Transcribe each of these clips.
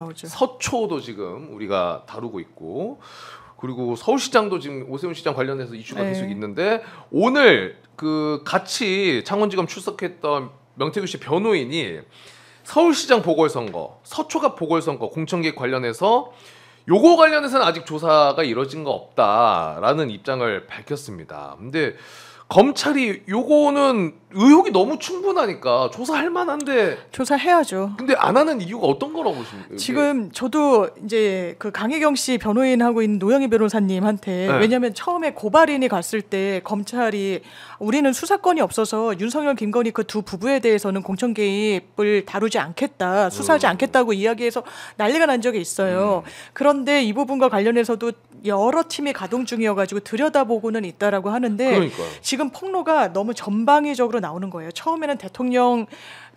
나오죠. 서초도 지금 우리가 다루고 있고, 그리고 서울시장도 지금 오세훈 시장 관련해서 이슈가 네. 계속 있는데, 오늘 그 같이 창원지검 출석했던 명태균 씨 변호인이 서울시장 보궐선거, 서초갑 보궐선거 공천계획 관련해서 요거 관련해서는 아직 조사가 이뤄진 거 없다라는 입장을 밝혔습니다. 근데 검찰이 요거는 의혹이 너무 충분하니까 조사할 만한데, 조사해야죠. 근데 안 하는 이유가 어떤 거라고 보십니까? 지금 저도 이제 그 강혜경 씨 변호인 하고 있는 노영희 변호사님한테, 네. 왜냐하면 처음에 고발인이 갔을 때 검찰이 우리는 수사권이 없어서 윤석열, 김건희 그 두 부부에 대해서는 공천 개입을 다루지 않겠다, 수사하지 않겠다고 이야기해서 난리가 난 적이 있어요. 그런데 이 부분과 관련해서도 여러 팀이 가동 중이어가지고 들여다보고는 있다라고 하는데, 그러니까요. 지금 폭로가 너무 전방위적으로 나오는 거예요. 처음에는 대통령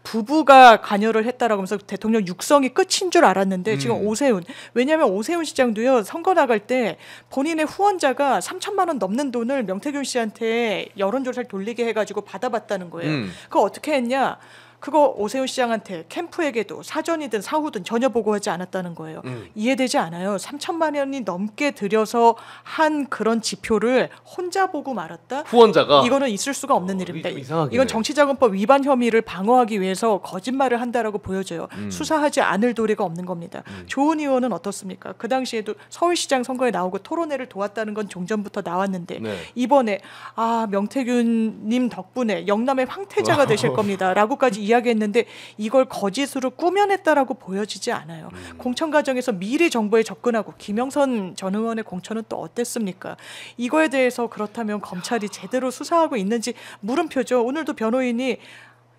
부부가 관여를 했다라고 하면서 대통령 육성이 끝인 줄 알았는데, 지금 오세훈, 왜냐하면 오세훈 시장도요, 선거 나갈 때 본인의 후원자가 3천만 원 넘는 돈을 명태균 씨한테 여론조사를 돌리게 해가지고 받아봤다는 거예요. 그거 어떻게 했냐? 그거 오세훈 시장한테 캠프에게도 사전이든 사후든 전혀 보고하지 않았다는 거예요. 이해되지 않아요. 3천만 원이 넘게 들여서 한 그런 지표를 혼자 보고 말았다? 후원자가 이거는 있을 수가 없는 일입니다. 이상하긴 이건 해. 정치자금법 위반 혐의를 방어하기 위해서 거짓말을 한다라고 보여져요. 수사하지 않을 도리가 없는 겁니다. 조은 의원은 어떻습니까? 그 당시에도 서울시장 선거에 나오고 토론회를 도왔다는 건 종전부터 나왔는데, 네. 이번에 명태균님 덕분에 영남의 황태자가 되실 겁니다라고까지 이야기했는데, 이걸 거짓으로 꾸며냈다라고 보여지지 않아요. 공천 과정에서 미리 정보에 접근하고, 김영선 전 의원의 공천은 또 어땠습니까? 이거에 대해서 그렇다면 검찰이 제대로 수사하고 있는지 물음표죠. 오늘도 변호인이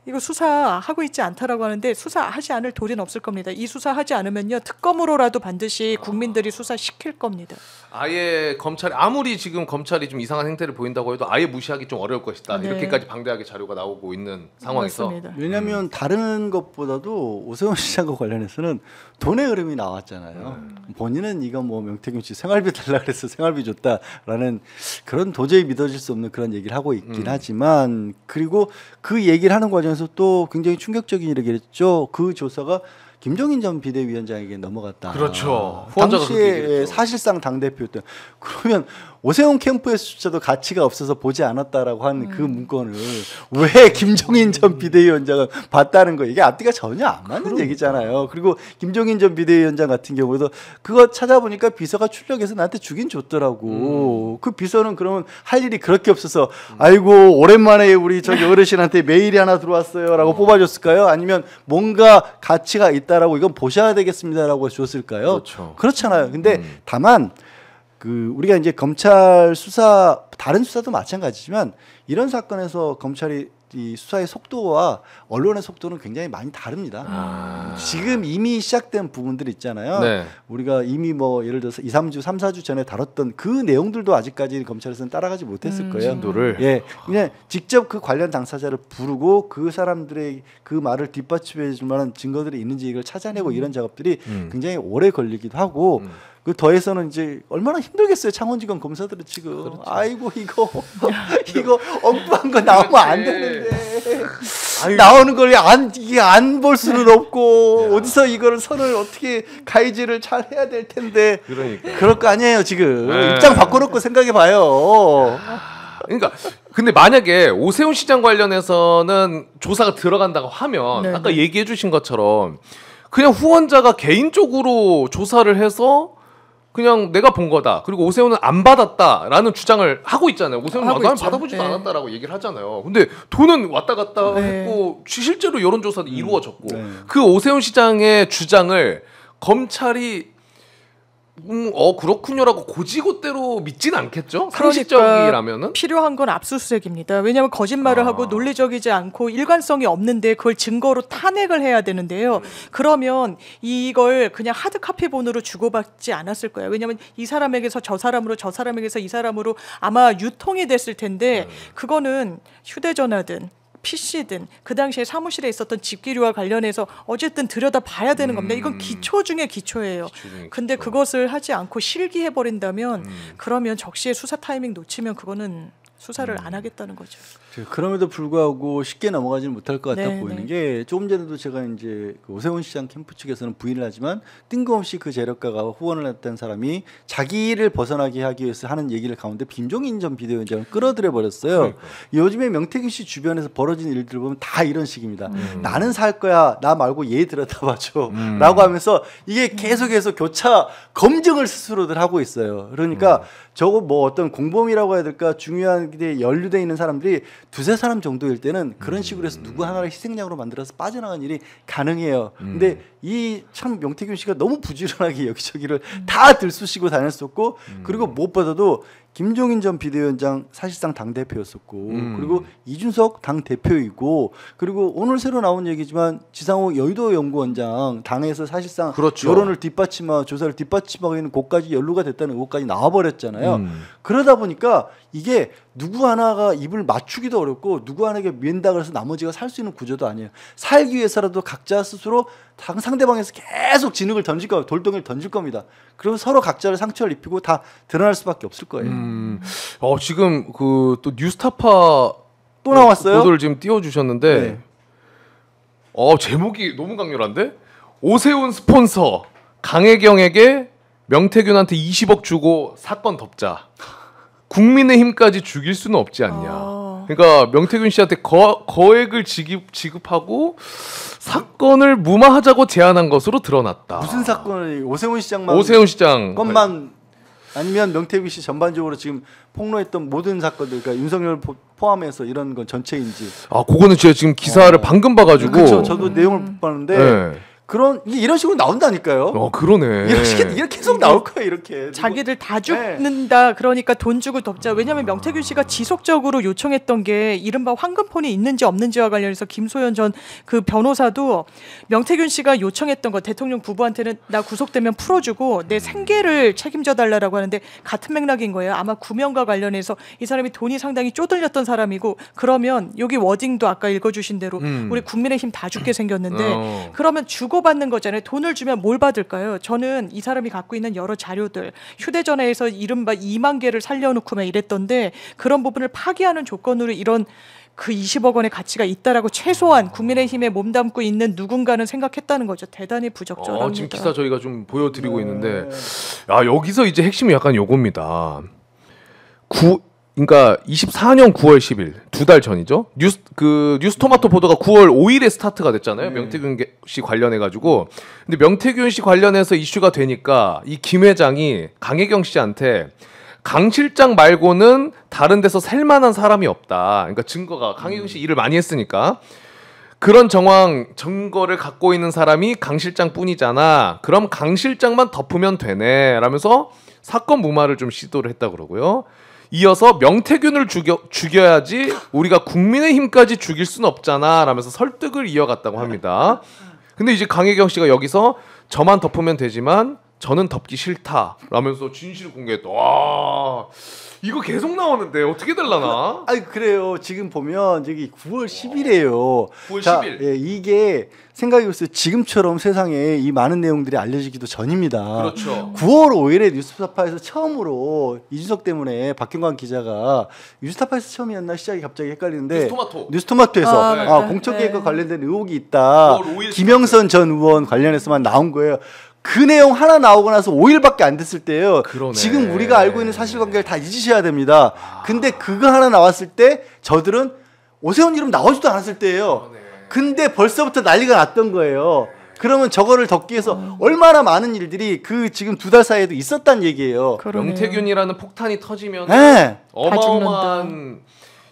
이거 수사하고 있지 않다라고 하는데, 수사하지 않을 도리는 없을 겁니다. 이 수사하지 않으면요, 특검으로라도 반드시 국민들이 수사시킬 겁니다. 아예 검찰이 아무리 지금 검찰이 좀 이상한 행태를 보인다고 해도 아예 무시하기 좀 어려울 것이다. 네. 이렇게까지 방대하게 자료가 나오고 있는 상황에서. 맞습니다. 왜냐하면 다른 것보다도 오세훈 시장과 관련해서는 돈의 흐름이 나왔잖아요. 본인은 이거 뭐 명태균 씨 생활비 달라 그래서 생활비 줬다라는 그런 도저히 믿어질 수 없는 그런 얘기를 하고 있긴 하지만, 그리고 그 얘기를 하는 과정에서 또 굉장히 충격적인 얘기를 했죠. 그 조사가 김종인 전 비대위원장에게 넘어갔다. 그렇죠. 후원자가 그렇게 당시에 얘기했죠. 사실상 당대표였던. 그러면 오세훈 캠프에서조차도 가치가 없어서 보지 않았다라고 한 그 문건을 왜 김종인 전 비대위원장은 봤다는 거, 이게 앞뒤가 전혀 안 맞는 얘기잖아요. 그리고 김종인 전 비대위원장 같은 경우도 그거 찾아보니까 비서가 출력해서 나한테 주긴 줬더라고. 그 비서는 그러면 할 일이 그렇게 없어서 아이고 오랜만에 우리 저기 어르신한테 메일이 하나 들어왔어요라고 뽑아줬을까요? 아니면 뭔가 가치가 있다라고 이건 보셔야 되겠습니다라고 줬을까요? 그렇죠. 그렇잖아요. 근데 다만 그 우리가 이제 검찰 수사, 다른 수사도 마찬가지지만 이런 사건에서 검찰이 이 수사의 속도와 언론의 속도는 굉장히 많이 다릅니다. 지금 이미 시작된 부분들 있잖아요. 네. 우리가 이미 뭐 예를 들어서 2, 3주, 3, 4주 전에 다뤘던 그 내용들도 아직까지 검찰에서는 따라가지 못했을 거예요. 진도를. 예, 그냥 직접 그 관련 당사자를 부르고 그 사람들의 그 말을 뒷받침해 줄 만한 증거들이 있는지 이걸 찾아내고 이런 작업들이 굉장히 오래 걸리기도 하고, 그 더해서는 이제 얼마나 힘들겠어요, 창원지검 검사들은 지금. 그렇죠. 아이고 이거 이거 엉뚱한 거 나오면 안 되는데 아유. 나오는 걸 이게 안 볼 수는 없고 어디서 이거를 선을 어떻게 가이즈를 잘 해야 될 텐데. 그러니까. 그럴 거 아니에요 지금. 네. 입장 바꿔놓고 생각해 봐요. 그러니까 근데 만약에 오세훈 시장 관련해서는 조사가 들어간다고 하면 네. 아까 얘기해 주신 것처럼 그냥 후원자가 개인적으로 조사를 해서 그냥 내가 본 거다. 그리고 오세훈은 안 받았다라는 주장을 하고 있잖아요. 오세훈은 하고 나는 있죠. 받아보지도 네. 않았다라고 얘기를 하잖아요. 근데 돈은 왔다 갔다 네. 했고 실제로 여론조사도 이루어졌고 네. 그 오세훈 시장의 주장을 검찰이 그렇군요라고 고지고대로 믿진 않겠죠? 상식적이라면은? 필요한 건 압수수색입니다. 왜냐하면 거짓말을 하고 논리적이지 않고 일관성이 없는데 그걸 증거로 탄핵을 해야 되는데요. 그러면 이걸 그냥 하드카피본으로 주고받지 않았을 거예요. 왜냐하면 이 사람에게서 저 사람으로, 저 사람에게서 이 사람으로 아마 유통이 됐을 텐데, 그거는 휴대전화든 PC든 그 당시에 사무실에 있었던 집기류와 관련해서 어쨌든 들여다 봐야 되는 겁니다. 이건 기초 중에 기초예요. 근데 그것을 하지 않고 실기해버린다면, 그러면 적시에 수사 타이밍 놓치면 그거는 수사를 안 하겠다는 거죠. 그럼에도 불구하고 쉽게 넘어가지는 못할 것 같아 네, 보이는 네. 게 조금 전에도 제가 이제 그 오세훈 시장 캠프 측에서는 부인을 하지만 뜬금없이 그 재력가가 후원을 했던 사람이 자기를 벗어나게 하기 위해서 하는 얘기를 가운데 김종인 전 비대위원장을 끌어들여 버렸어요. 그러니까. 요즘에 명태균 씨 주변에서 벌어진 일들을 보면 다 이런 식입니다. 나는 살 거야. 나 말고 얘 들여다봐줘. 라고 하면서 이게 계속해서 교차 검증을 스스로들 하고 있어요. 그러니까 저거 뭐 어떤 공범이라고 해야 될까 중요한 게 연루돼 있는 사람들이 두세 사람 정도일 때는 그런 식으로 해서 누구 하나를 희생양으로 만들어서 빠져나간 일이 가능해요. 근데 이 참 명태균 씨가 너무 부지런하게 여기저기를 다 들쑤시고 다녔었고 그리고 무엇보다도 김종인 전 비대위원장 사실상 당대표였었고 그리고 이준석 당대표이고 그리고 오늘 새로 나온 얘기지만 지상호 여의도 연구원장 당에서 사실상 그렇죠. 여론을 뒷받침하고 조사를 뒷받침하고 있는 곳까지 연루가 됐다는 의혹까지 나와버렸잖아요. 그러다 보니까 이게 누구 하나가 입을 맞추기도 어렵고 누구 하나에게 미엔다 그래서 나머지가 살 수 있는 구조도 아니에요. 살기 위해서라도 각자 스스로 상대방에서 계속 진흙을 던질 거예요. 돌덩이를 던질 겁니다. 그러면 서로 각자를 상처를 입히고 다 드러날 수밖에 없을 거예요. 지금 그 또 뉴스타파 또 나왔어요? 보도를 지금 띄워주셨는데 네. 제목이 너무 강렬한데 오세훈 스폰서 강혜경에게 명태균한테 20억 주고 사건 덮자. 국민의힘까지 죽일 수는 없지 않냐. 그러니까 명태균 씨한테 거액을 지급하고 사건을 무마하자고 제안한 것으로 드러났다. 무슨 사건을 오세훈 시장만 오세훈 시장 것만 아니면 명태균 씨 전반적으로 지금 폭로했던 모든 사건들 그러니까 윤석열 포함해서 이런 건 전체인지. 그거는 제가 지금 기사를 방금 봐가지고. 그렇죠. 저도 내용을 못 봤는데 네. 이런 식으로 나온다니까요. 그러네. 이렇게 계속 나올 거예요. 이렇게 자기들 다 죽는다. 그러니까 돈 주고 덮자. 왜냐하면 명태균 씨가 지속적으로 요청했던 게 이른바 황금폰이 있는지 없는지와 관련해서 김소연 전 그 변호사도 명태균 씨가 요청했던 거 대통령 부부한테는 나 구속되면 풀어주고 내 생계를 책임져 달라라고 하는데 같은 맥락인 거예요. 아마 구명과 관련해서 이 사람이 돈이 상당히 쪼들렸던 사람이고 그러면 여기 워딩도 아까 읽어주신 대로 우리 국민의힘 다 죽게 생겼는데 그러면 주고받는 거잖아요. 돈을 주면 뭘 받을까요? 저는 이 사람이 갖고 있는 여러 자료들 휴대전화에서 이른바 2만 개를 살려놓고 막 이랬던데 그런 부분을 파기하는 조건으로 이런 그 20억 원의 가치가 있다라고 최소한 국민의힘에 몸담고 있는 누군가는 생각했다는 거죠. 대단히 부적절합니다. 지금 기사 저희가 좀 보여드리고 있는데 여기서 이제 핵심이 약간 요겁니다. 그러니까 24년 9월 10일 2달 전이죠. 뉴스토마토 보도가 9월 5일에 스타트가 됐잖아요. 명태균 씨 관련해 가지고. 근데 명태균 씨 관련해서 이슈가 되니까 이 김 회장이 강혜경 씨한테 강 실장 말고는 다른 데서 셀만한 사람이 없다. 그러니까 증거가 강혜경 씨 일을 많이 했으니까 그런 증거를 갖고 있는 사람이 강 실장뿐이잖아. 그럼 강 실장만 덮으면 되네. 라면서 사건 무마를 좀 시도를 했다 그러고요. 이어서 명태균을 죽여야지 우리가 국민의힘까지 죽일 수는 없잖아 라면서 설득을 이어갔다고 합니다. 근데 이제 강혜경 씨가 여기서 저만 덮으면 되지만 저는 덮기 싫다 라면서 진실을 공개했다. 와 이거 계속 나오는데 어떻게 될라나? 그래요. 지금 보면 저기 9월 10일이에요. 9월 10일. 예, 이게 생각해보세요. 지금처럼 세상에 이 많은 내용들이 알려지기도 전입니다. 그렇죠. 9월 5일에 뉴스타파에서 처음으로 이준석 때문에 박경광 기자가 뉴스타파에서 처음이었나 시작이 갑자기 헷갈리는데 뉴스토마토에서 공천개혁과 관련된 의혹이 있다. 김영선 전 의원 관련해서만 나온 거예요. 그 내용 하나 나오고 나서 5일밖에 안 됐을 때예요. 그러네. 지금 우리가 알고 있는 사실관계를 다 잊으셔야 됩니다. 근데 그거 하나 나왔을 때 저들은 오세훈 이름 나오지도 않았을 때예요. 그러네. 근데 벌써부터 난리가 났던 거예요. 그러면 저거를 덮기 위해서 얼마나 많은 일들이 그 지금 2달 사이에도 있었단 얘기예요. 그러네요. 명태균이라는 폭탄이 터지면 네. 어마어마한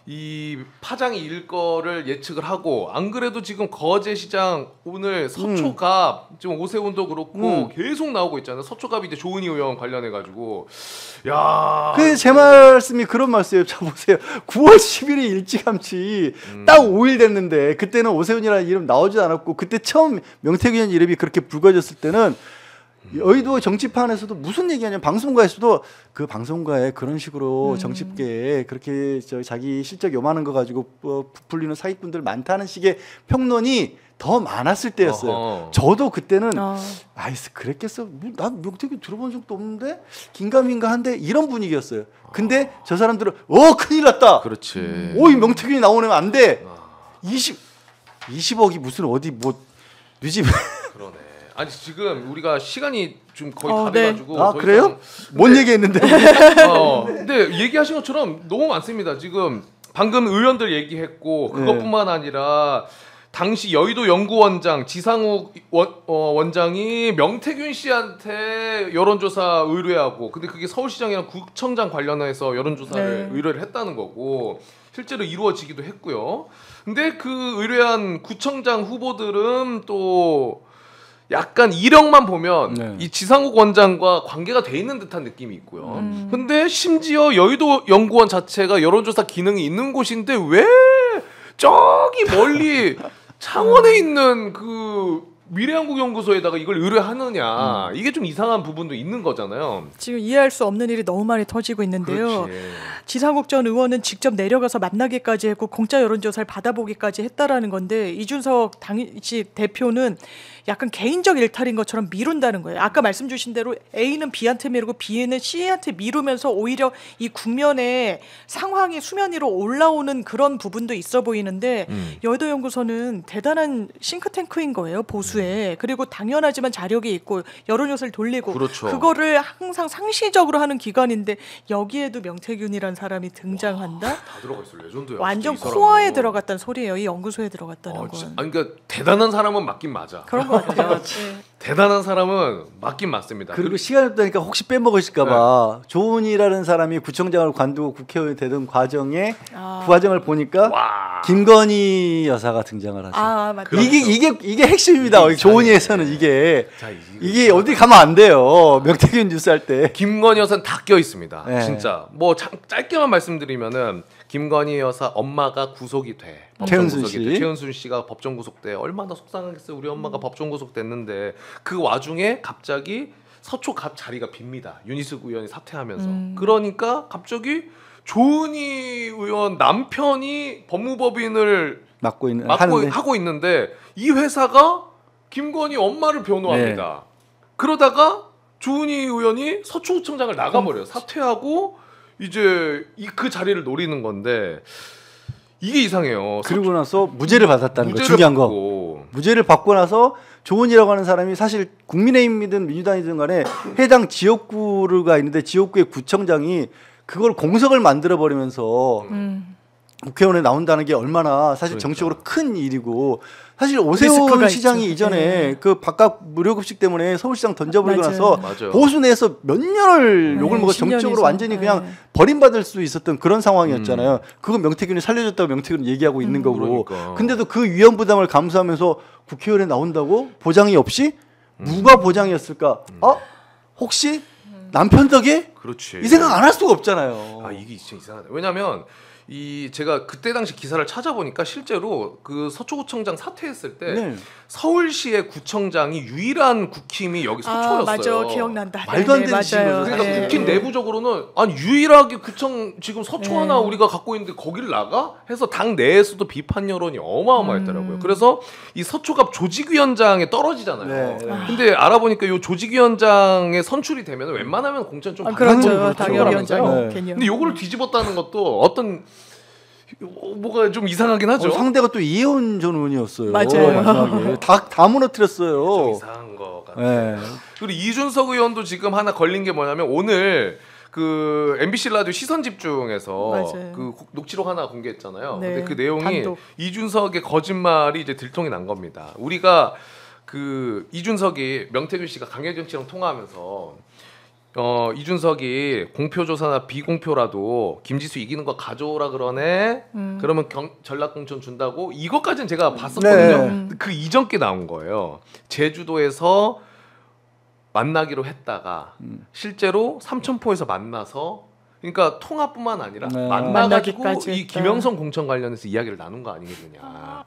이 파장이 일 거를 예측을 하고 안 그래도 지금 거제시장 오늘 서초갑 지금 오세훈도 그렇고 계속 나오고 있잖아요. 서초갑이 이제 조은희 의원 관련해 가지고 야. 그 제 말씀이 그런 말씀이에요. 자 보세요. 9월 10일이 일찌감치 딱 5일 됐는데 그때는 오세훈이라는 이름 나오지 않았고 그때 처음 명태균 이름이 그렇게 불거졌을 때는 여의도 정치판에서도 무슨 얘기하냐면 방송가에서도 그 방송가에 그런 식으로 정치계에 그렇게 자기 실적 요만한 거 가지고 부풀리는 사기꾼들 많다는 식의 평론이 더 많았을 때였어요. 어허. 저도 그때는 아이스 그랬겠어. 난 명태균 들어본 적도 없는데 긴가민가한데 이런 분위기였어요. 근데 저 사람들은 큰일 났다. 그렇지. 이 명태균이 나오면 안 돼. 20억이 무슨 어디 뭐 뉘집 그러네. 아니 지금 우리가 시간이 좀 거의 다 네. 돼가지고 아 더 그래요? 이상- 뭔 얘기했는데? 근데 얘기하신 것처럼 너무 많습니다. 지금 방금 의원들 얘기했고 그것뿐만 아니라 당시 여의도 연구원장 지상욱 원장이 명태균 씨한테 여론조사 의뢰하고 근데 그게 서울시장이랑 구청장 관련해서 여론조사를 의뢰를 했다는 거고 실제로 이루어지기도 했고요. 근데 그 의뢰한 구청장 후보들은 또 약간 이력만 보면 이 지상욱 원장과 관계가 돼 있는 듯한 느낌이 있고요. 근데 심지어 여의도 연구원 자체가 여론조사 기능이 있는 곳인데 왜 저기 멀리 창원에 있는 그 미래한국연구소에다가 이걸 의뢰하느냐 이게 좀 이상한 부분도 있는 거잖아요. 지금 이해할 수 없는 일이 너무 많이 터지고 있는데요. 그렇지. 지상욱 전 의원은 직접 내려가서 만나기까지 했고 공짜 여론조사를 받아보기까지 했다라는 건데 이준석 당시 대표는 약간 개인적 일탈인 것처럼 미룬다는 거예요. 아까 말씀 주신 대로 A는 B한테 미루고 B는 C한테 미루면서 오히려 이 국면에 상황이 수면 위로 올라오는 그런 부분도 있어 보이는데 여의도 연구소는 대단한 싱크탱크인 거예요. 보수에. 그리고 당연하지만 자력이 있고 여론조사를 돌리고 그렇죠. 그거를 항상 상시적으로 하는 기관인데 여기에도 명태균이란 사람이 등장한다? 다 들어가 있어 레전드야. 완전 진짜 이 코어에 사람은. 들어갔다는 소리예요. 이 연구소에 들어갔다는 건. 아니 그러니까 대단한 사람은 맞긴 맞아. 그런 것 같아요. 네. 대단한 사람은 맞긴 맞습니다. 그리고 시간이 없다니까 혹시 빼먹으실까봐 조은이라는 사람이 구청장을 관두고 국회의원이 되던 과정에 그 과정을 보니까 와. 김건희 여사가 등장을 하죠. 아 맞다. 그렇죠. 이게 핵심입니다. 이게 조은이에서는 이게 자, 이게 어디 가면 안 돼요. 명태균 뉴스 할 때. 김건희 여사는 다 껴 있습니다. 네. 진짜 뭐 짧게만 말씀드리면은 김건희 여사 엄마가 구속이 돼. 법정 최은순 구속이 씨. 돼. 최은순 씨가 법정 구속돼. 얼마나 속상하겠어요. 우리 엄마가 법정 구속됐는데 그 와중에 갑자기 서초갑 자리가 빕니다. 윤희숙 의원이 사퇴하면서. 그러니까 갑자기 조은희 의원 남편이 법무법인을 맡고 맡고 하고 있는데 이 회사가 김건희 엄마를 변호합니다. 그러다가 조은희 의원이 서초구청장을 나가버려요. 사퇴하고 이제 그 자리를 노리는 건데 이게 이상해요. 그리고 나서 무죄를 받았다는 거 무죄를 중요한 거. 받고. 무죄를 받고 나서 조은이라고 하는 사람이 사실 국민의힘이든 민주당이든 간에 해당 지역구가 있는데 지역구의 구청장이 그걸 공석을 만들어 버리면서 국회의원에 나온다는 게 얼마나 사실 그러니까. 정치적으로 큰 일이고 사실 오세훈 리스크가 시장이 있죠. 이전에 네. 그 바깥 무료급식 때문에 서울시장 던져버리고 맞아요. 나서 맞아요. 보수 내에서 몇 년을 네, 욕을 먹어 10년에서. 정적으로 완전히 그냥 네. 버림받을 수 있었던 그런 상황이었잖아요. 그거 명태균이 살려줬다고 명태균은 얘기하고 있는 거고. 그러니까. 근데도 그 위험 부담을 감수하면서 국회의원에 나온다고 보장이 없이 누가 보장이었을까? 혹시 남편 덕에? 그렇지. 이 생각 안 할 수가 없잖아요. 아 이게 진짜 이상하다. 왜냐면 제가 그때 당시 기사를 찾아보니까 실제로 그 서초구청장 사퇴했을 때 네. 서울시의 구청장이 유일한 국힘이 여기 서초였어요. 맞아 기억난다. 말도 안 네, 되는 맞아요. 짓인 거죠. 그러니까 네. 국힘 내부적으로는 아니 유일하게 구청 지금 서초 네. 하나 우리가 갖고 있는데 거기를 나가 해서 당 내에서도 비판 여론이 어마어마했더라고요. 그래서 이 서초갑 조직위원장에 떨어지잖아요. 네. 근데 알아보니까 이 조직위원장에 선출이 되면 웬만하면 공천 좀 그렇죠. 받는 당협위원장 네. 개념. 근데 요거를 뒤집었다는 것도 어떤 뭐가 좀 이상하긴 하죠. 상대가 또 이혜원 전 의원이었어요. 맞아요. 마지막에. 다 무너뜨렸어요. 좀 이상한 거 같아요. 네. 그리고 이준석 의원도 지금 하나 걸린 게 뭐냐면 오늘 그 MBC 라디오 시선 집중에서 맞아요. 그 녹취록 하나 공개했잖아요. 네, 근데 그 내용이 단독. 이준석의 거짓말이 이제 들통이 난 겁니다. 우리가 그 이준석이 명태균 씨가 강혜경 씨랑 통화하면서 이준석이 공표조사나 비공표라도 김지수 이기는 거 가져오라 그러네. 그러면 전략공천 준다고 이것까지는 제가 봤었거든요. 네. 그 이전 게 나온 거예요. 제주도에서 만나기로 했다가 실제로 삼천포에서 만나서 그러니까 통화뿐만 아니라 네. 만나가지고 만나기까지 이 했다. 김영선 공천 관련해서 이야기를 나눈 거 아니겠느냐.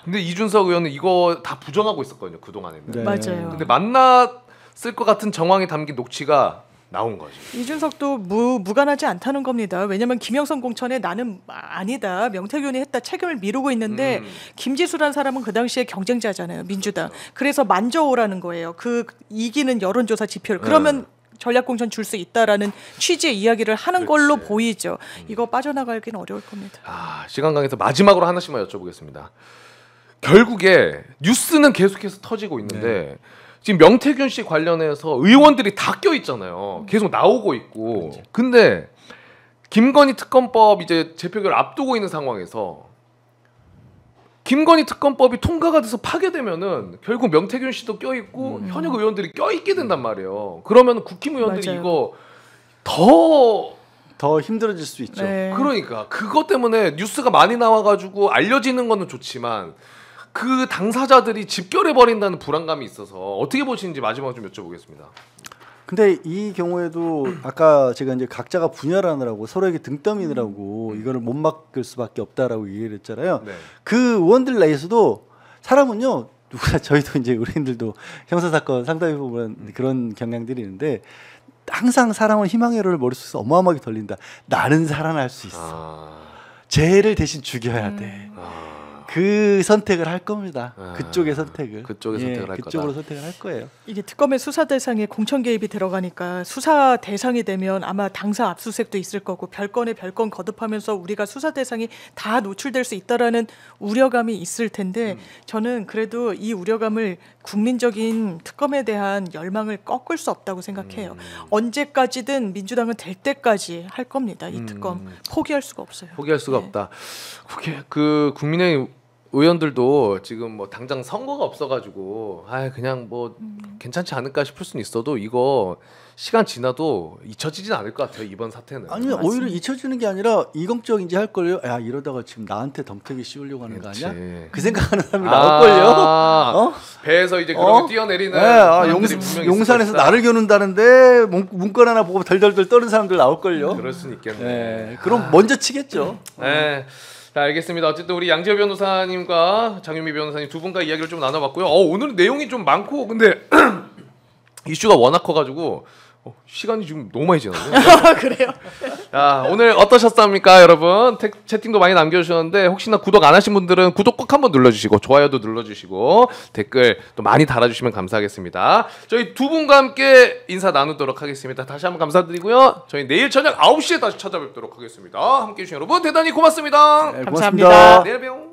근데 이준석 의원은 이거 다 부정하고 있었거든요. 그동안에는. 네. 맞아요. 근데 만나서 쓸 것 같은 정황이 담긴 녹취가 나온 거죠. 이준석도 무관하지 않다는 겁니다. 왜냐하면 김영선 공천에 나는 아니다. 명태균이 했다. 책임을 미루고 있는데 김지수라는 사람은 그 당시에 경쟁자잖아요. 민주당. 그래서 만져오라는 거예요. 그 이기는 여론조사 지표를. 그러면 전략공천 줄 수 있다라는 취지의 이야기를 하는 걸로 보이죠. 이거 빠져나가기는 어려울 겁니다. 시간 강에서 마지막으로 하나씩만 여쭤보겠습니다. 결국에 뉴스는 계속해서 터지고 있는데 지금 명태균 씨 관련해서 의원들이 다 껴 있잖아요. 계속 나오고 있고. 그렇지. 근데 김건희 특검법 이제 재표결 앞두고 있는 상황에서 김건희 특검법이 통과가 돼서 파괴되면은 결국 명태균 씨도 껴 있고 현역 의원들이 껴 있게 된단 말이에요. 그러면 국힘 의원들이 맞아요. 이거 더 힘들어질 수 있죠. 네. 그러니까 그것 때문에 뉴스가 많이 나와가지고 알려지는 거는 좋지만 그 당사자들이 집결해 버린다는 불안감이 있어서 어떻게 보시는지 마지막으로 좀 여쭤보겠습니다. 근데 이 경우에도 아까 제가 이제 각자가 분열하느라고 서로에게 등 떠미느라고 이거를 못 막을 수밖에 없다라고 얘기를 했잖아요. 네. 그 의원들 내에서도 사람은요, 누구나 저희도 이제 우리들도 형사 사건 상담해 보면 그런 경향들이 있는데 항상 사람은 희망회로를 머릿속에서 어마어마하게 돌린다. 나는 살아날 수 있어. 쟤를 대신 죽여야 돼. 그 선택을 할 겁니다. 그쪽의 선택을. 그쪽의 선택을 할 그쪽으로 거다. 선택을 할 거예요. 이게 특검의 수사 대상에 공천 개입이 들어가니까 수사 대상이 되면 아마 당사 압수수색도 있을 거고 별건에 별건 거듭하면서 우리가 수사 대상이 다 노출될 수 있다라는 우려감이 있을 텐데 저는 그래도 이 우려감을 국민적인 특검에 대한 열망을 꺾을 수 없다고 생각해요. 언제까지든 민주당은 될 때까지 할 겁니다. 이 특검 포기할 수가 없어요. 포기할 수가 없다. 그 국민의 의원들도 지금 뭐 당장 선거가 없어가지고 그냥 뭐 괜찮지 않을까 싶을 수는 있어도 이거 시간 지나도 잊혀지진 않을 것 같아요. 이번 사태는. 아니 오히려 잊혀지는 게 아니라 이공적인지 할 걸요. 야 이러다가 지금 나한테 덤태기 씌우려고 하는 거 아니야? 그 생각하는 사람이 나올 걸요. 배에서 이제 그렇게 뛰어내리는 용산에서 나를 겨눈다는데 문건 하나 보고 덜덜덜 떠는 사람들 나올 걸요. 그럴 수는 있겠네. 그럼 먼저 치겠죠. 네. 자, 알겠습니다. 어쨌든 우리 양지열 변호사님과 장윤미 변호사님 두 분과 이야기를 좀 나눠봤고요. 오늘 내용이 좀 많고 근데 이슈가 워낙 커가지고 시간이 지금 너무 많이 지났네요. 그래요? 자, 오늘 어떠셨습니까, 여러분? 채팅도 많이 남겨주셨는데 혹시나 구독 안 하신 분들은 구독 꼭 한번 눌러주시고 좋아요도 눌러주시고 댓글 또 많이 달아주시면 감사하겠습니다. 저희 두 분과 함께 인사 나누도록 하겠습니다. 다시 한번 감사드리고요. 저희 내일 저녁 9시에 다시 찾아뵙도록 하겠습니다. 함께해 주신 여러분 대단히 고맙습니다. 네, 감사합니다. 고맙습니다. 내일 봬요.